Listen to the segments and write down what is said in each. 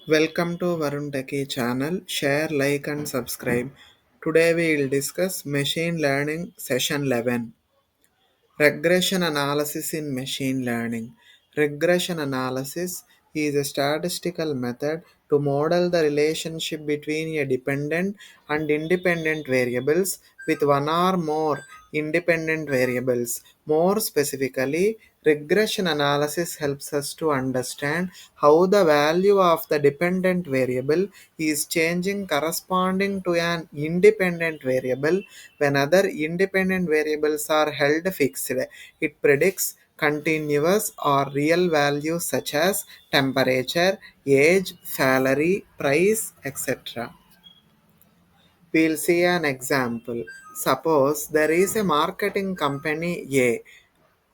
Welcome to Varun Techie channel. Share, like, and subscribe. Today we will discuss machine learning session 11. Regression analysis in machine learning. Regression analysis is a statistical method to model the relationship between a dependent and independent variables with one or more independent variables. More specifically, regression analysis helps us to understand how the value of the dependent variable is changing corresponding to an independent variable when other independent variables are held fixed. It predicts continuous or real values such as temperature, age, salary, price, etc. We'll see an example. Suppose there is a marketing company A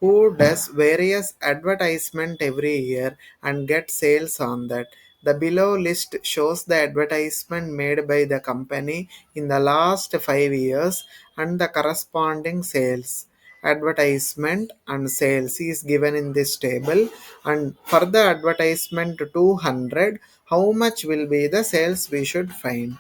who does various advertisement every year and gets sales on that. The below list shows the advertisement made by the company in the last 5 years and the corresponding sales. Advertisement and sales is given in this table, and for the advertisement 200, how much will be the sales we should find.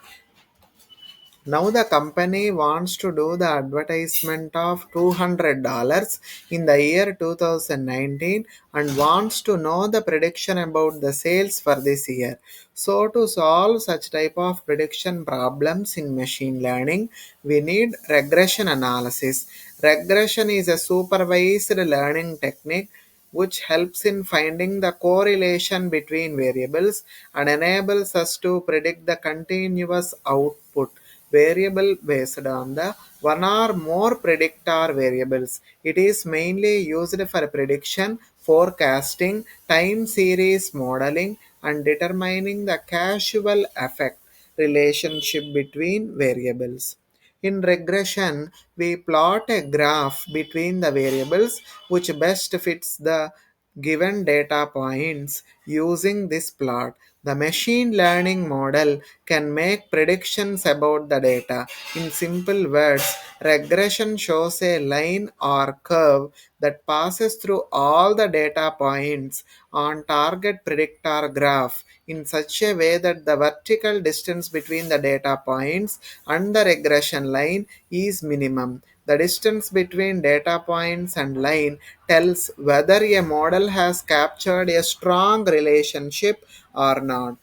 Now the company wants to do the advertisement of $200 in the year 2019 and wants to know the prediction about the sales for this year. So to solve such type of prediction problems in machine learning, we need regression analysis. Regression is a supervised learning technique which helps in finding the correlation between variables and enables us to predict the continuous output variable based on the one or more predictor variables. It is mainly used for prediction, forecasting, time series modeling, and determining the causal effect relationship between variables. In regression, we plot a graph between the variables which best fits the given data points. Using this plot, the machine learning model can make predictions about the data. In simple words, regression shows a line or curve that passes through all the data points on target predictor graph in such a way that the vertical distance between the data points and the regression line is minimum. The distance between data points and line tells whether a model has captured a strong relationship or not.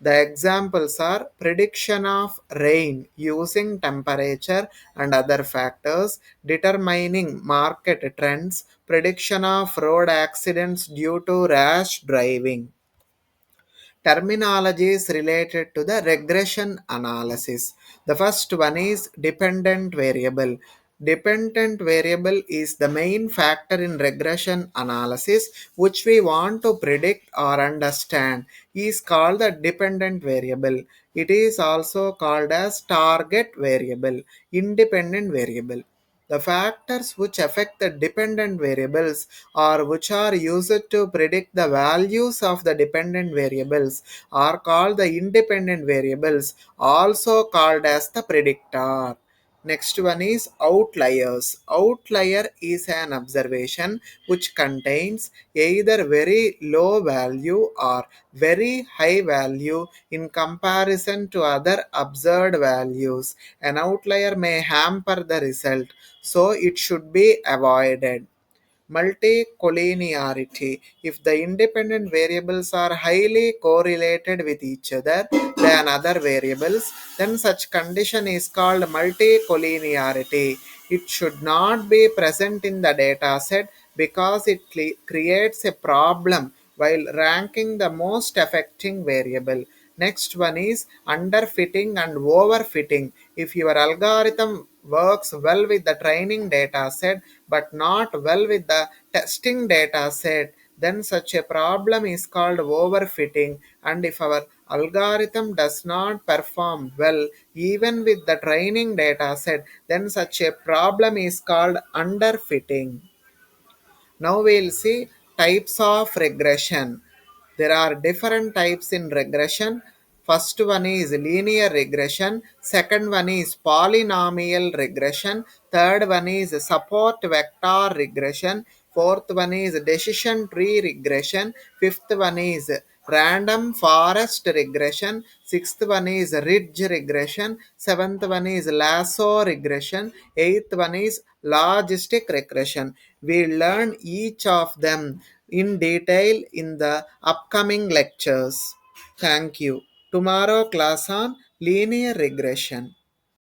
The examples are prediction of rain using temperature and other factors, determining market trends, prediction of road accidents due to rash driving. Terminologies related to the regression analysis. The first one is dependent variable. Dependent variable is the main factor in regression analysis which we want to predict or understand is called the dependent variable. It is also called as target variable, independent variable. The factors which affect the dependent variables or which are used to predict the values of the dependent variables are called the independent variables, also called as the predictor. Next one is outliers. Outlier is an observation which contains either very low value or very high value in comparison to other observed values. An outlier may hamper the result, so it should be avoided. Multicollinearity. If the independent variables are highly correlated with each other than other variables, then such condition is called multicollinearity. It should not be present in the data set because it creates a problem while ranking the most affecting variable. Next one is underfitting and overfitting. If your algorithm works well with the training data set but not well with the testing data set, then such a problem is called overfitting. And if our algorithm does not perform well even with the training data set, then such a problem is called underfitting. Now we'll see types of regression. There are different types in regression. First one is linear regression, second one is polynomial regression, third one is support vector regression, fourth one is decision tree regression, fifth one is random forest regression, sixth one is ridge regression, seventh one is lasso regression, eighth one is logistic regression. We'll learn each of them in detail in the upcoming lectures. Thank you. Tomorrow class on linear regression.